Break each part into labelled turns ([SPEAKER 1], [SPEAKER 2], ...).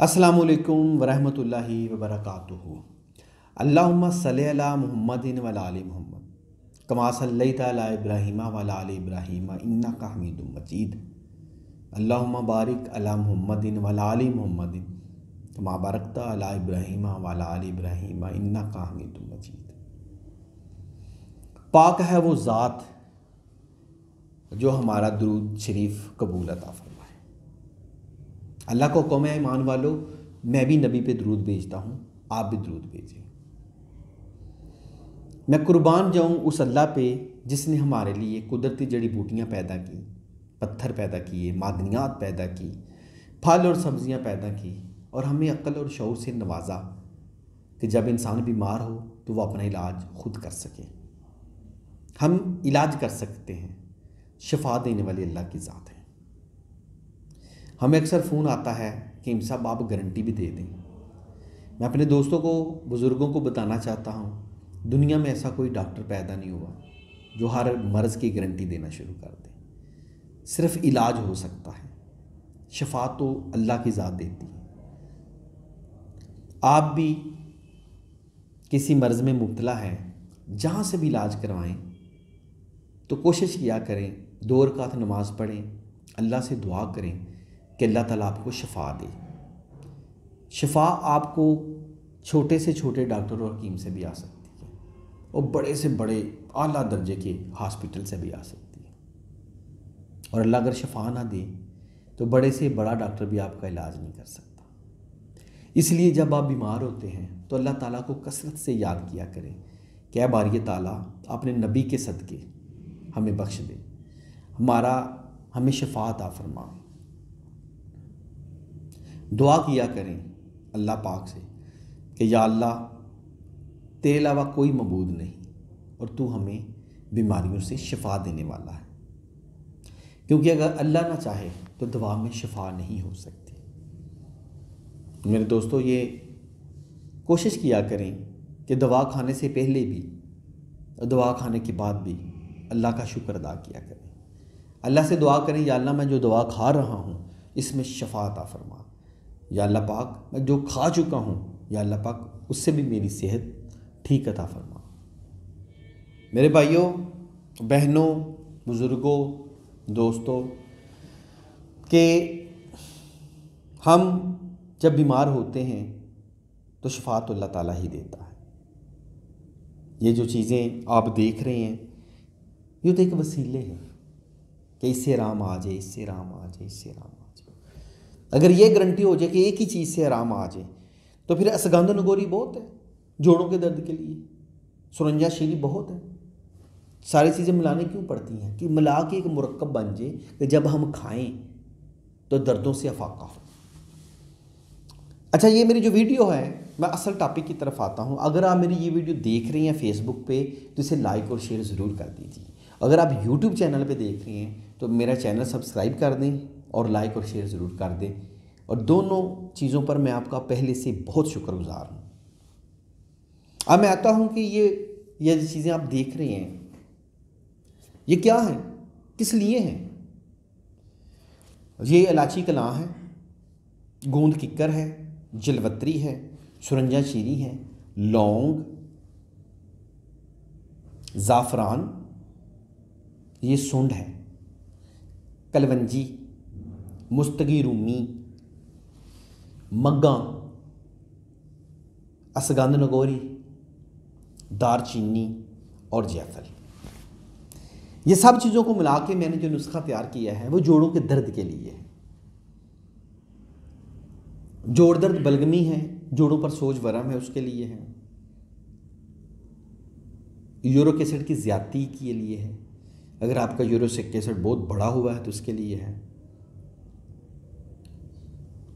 [SPEAKER 1] अस्सलामुअलैकुम वरहमतुल्लाहि वबरकातुहू। अल्लाहुम्मा सल्लि अला मुहम्मदिन व अला आलि मुहम्मद कमा सल्लैता अला इब्राहीम व अला आलि इब्राहीम इन्नका हमीदुम मजीद। अल्लाहुम्मा बारिक अला मुहम्मदिन व अला आलि मुहम्मदिन कमा बारकता अला इब्राहीम व अला आलि इब्राहीम इन्नका हमीदुम मजीद। पाक है वो ज़ात जो हमारा दुरूद शरीफ कबूल अता फरमाए। अल्लाह को हुक्म है, ईमान वालों, मैं भी नबी पे दरूद भेजता हूँ, आप भी दरूद भेजें। मैं कुर्बान जाऊँ उस अल्लाह पे जिसने हमारे लिए कुदरती जड़ी बूटियाँ पैदा की, पत्थर पैदा किए, मादनियात पैदा की, फल और सब्जियाँ पैदा की और हमें अक्ल और शऊर से नवाजा कि जब इंसान बीमार हो तो वह अपना इलाज खुद कर सके। हम इलाज कर सकते हैं, शिफा देने वाली अल्लाह की ज़ात है। हमें अक्सर फ़ोन आता है कि इमाम साहब आप गारंटी भी दे दें। मैं अपने दोस्तों को, बुज़ुर्गों को बताना चाहता हूँ, दुनिया में ऐसा कोई डॉक्टर पैदा नहीं हुआ जो हर मर्ज़ की गारंटी देना शुरू कर दे। सिर्फ इलाज हो सकता है, शिफा तो अल्लाह की ज़ात देती है। आप भी किसी मर्ज़ में मुब्तला हैं, जहाँ से भी इलाज करवाएं तो कोशिश किया करें, 2 रकात नमाज़ पढ़ें, अल्लाह से दुआ करें कि अल्लाह ताला आपको शिफा दे। शिफा आपको छोटे से छोटे डॉक्टर और हकीम से भी आ सकती है और बड़े से बड़े आला दर्जे के हॉस्पिटल से भी आ सकती है। और अल्लाह अगर शिफा ना दे तो बड़े से बड़ा डॉक्टर भी आपका इलाज नहीं कर सकता। इसलिए जब आप बीमार होते हैं तो अल्लाह ताला को कसरत से याद किया करें कि ऐ बारी ताला, अपने नबी के सदके हमें बख्श दे, हमें शिफा अता फरमा। दुआ किया करें अल्लाह पाक से कि या अल्लाह, तेरे अलावा कोई मबूद नहीं और तू हमें बीमारियों से शिफा देने वाला है, क्योंकि अगर अल्लाह ना चाहे तो दवा में शिफा नहीं हो सकती। मेरे दोस्तों, ये कोशिश किया करें कि दवा खाने से पहले भी और दवा खाने के बाद भी अल्लाह का शुक्र अदा किया करें। अल्लाह से दुआ करें, या अल्लाह मैं जो दवा खा रहा हूँ इसमें शिफा अता फरमा। या अल्लाह पाक, मैं जो खा चुका हूँ, या अल्लाह पाक उससे भी मेरी सेहत ठीक अता फरमा। मेरे भाइयों, बहनों, बुज़ुर्गों, दोस्तों, कि हम जब बीमार होते हैं तो शिफा तो अल्लाह ताला ही देता है। ये जो चीज़ें आप देख रहे हैं ये तो एक वसीले हैं कि इससे आराम आ जाए, इससे आराम आ जाए, इससे आराम आ जाए। अगर ये गारंटी हो जाए कि एक ही चीज़ से आराम आ जाए तो फिर असगंध नगोरी बहुत है जोड़ों के दर्द के लिए, सुरंजा शीरी बहुत है। सारी चीज़ें मिलानी क्यों पड़ती हैं कि मिला के एक मुरक्कब बन जाए कि जब हम खाएं तो दर्दों से अफाका हो। अच्छा, ये मेरी जो वीडियो है, मैं असल टॉपिक की तरफ आता हूँ। अगर आप मेरी ये वीडियो देख रहे हैं फेसबुक पे तो इसे लाइक और शेयर ज़रूर कर दीजिए। अगर आप यूट्यूब चैनल पे देख रहे हैं तो मेरा चैनल सब्सक्राइब कर दें और लाइक और शेयर ज़रूर कर दें। और दोनों चीज़ों पर मैं आपका पहले से बहुत शुक्रगुजार हूँ। अब मैं आता हूँ कि ये चीज़ें आप देख रहे हैं ये क्या है, किस लिए हैं। ये इलायची कलां है, गोंद किक्कर है, जलवत्री है, सुरंजा शीरी है, लौंग, ज़ाफ़रान, ये सूंड है, कलवंजी, मुस्तगी रूमी, मग्गा, असगंध नगोरी, दारचीनी और जायफल। ये सब चीज़ों को मिला के मैंने जो नुस्खा तैयार किया है वो जोड़ों के दर्द के लिए है। जोड़ दर्द बलगमी है, जोड़ों पर सोज वरम है, उसके लिए है। यूरिक एसिड की ज़्यादती के लिए है, अगर आपका यूरिक एसिड बहुत बड़ा हुआ है तो उसके लिए है।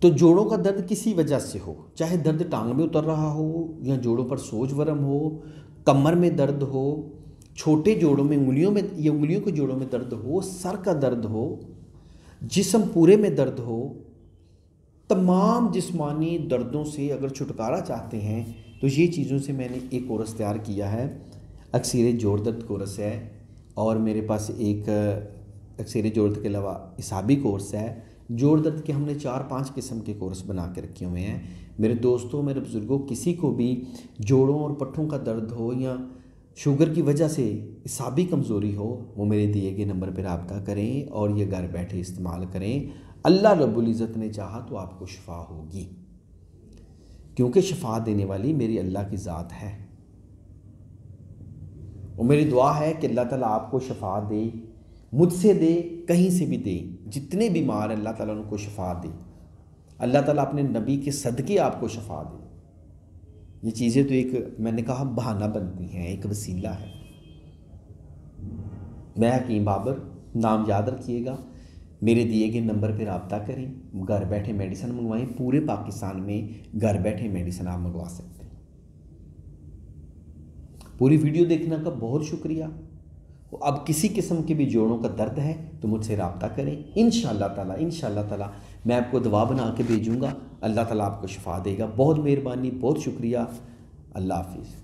[SPEAKER 1] तो जोड़ों का दर्द किसी वजह से हो, चाहे दर्द टांग में उतर रहा हो या जोड़ों पर सोज वरम हो, कमर में दर्द हो, छोटे जोड़ों में, उंगलियों के जोड़ों में दर्द हो, सर का दर्द हो, जिस्म पूरे में दर्द हो, तमाम जिस्मानी दर्दों से अगर छुटकारा चाहते हैं तो ये चीज़ों से मैंने एक कोर्स तैयार किया है। अक्सर जोड़ दर्द कोर्स है और मेरे पास एक अक्सर जोड़ दर्द के अलावा इसाबी कोर्स है, जोड़ दर्द के हमने 4-5 किस्म के कोर्स बना के रखे हुए हैं। मेरे दोस्तों, मेरे बुज़ुर्गों, किसी को भी जोड़ों और पट्ठों का दर्द हो या शुगर की वजह से इसाबी कमज़ोरी हो, वो मेरे दिए गए नंबर पर रब्ता करें और ये घर बैठे इस्तेमाल करें। अल्लाह रब्बुल इज़्ज़त ने चाहा तो आपको शिफा होगी, क्योंकि शिफा देने वाली मेरी अल्लाह की ज़ात है। और मेरी दुआ है कि अल्लाह ताला आपको शिफा दे, मुझसे दे, कहीं से भी दे। जितने बीमार हैं अल्लाह ताला उनको शिफा दे। अल्लाह ताला अपने नबी के सदक़े आपको शिफा दे। ये चीज़ें तो एक, मैंने कहा, बहाना बनती हैं, एक वसीला है। मैं हकीम बाबर, नाम याद रखिएगा। मेरे दिए गए नंबर पर रब्ता करें, घर बैठे मेडिसिन मंगवाएं। पूरे पाकिस्तान में घर बैठे मेडिसिन आप मंगवा सकते हैं। पूरी वीडियो देखने का बहुत शुक्रिया। अब किसी किस्म के भी जोड़ों का दर्द है तो मुझसे रब्ता करें। इंशाअल्लाह ताला मैं आपको दवा बना के भेजूँगा। अल्लाह ताला आपको शिफा देगा। बहुत मेहरबानी, बहुत शुक्रिया। अल्लाह हाफिज़।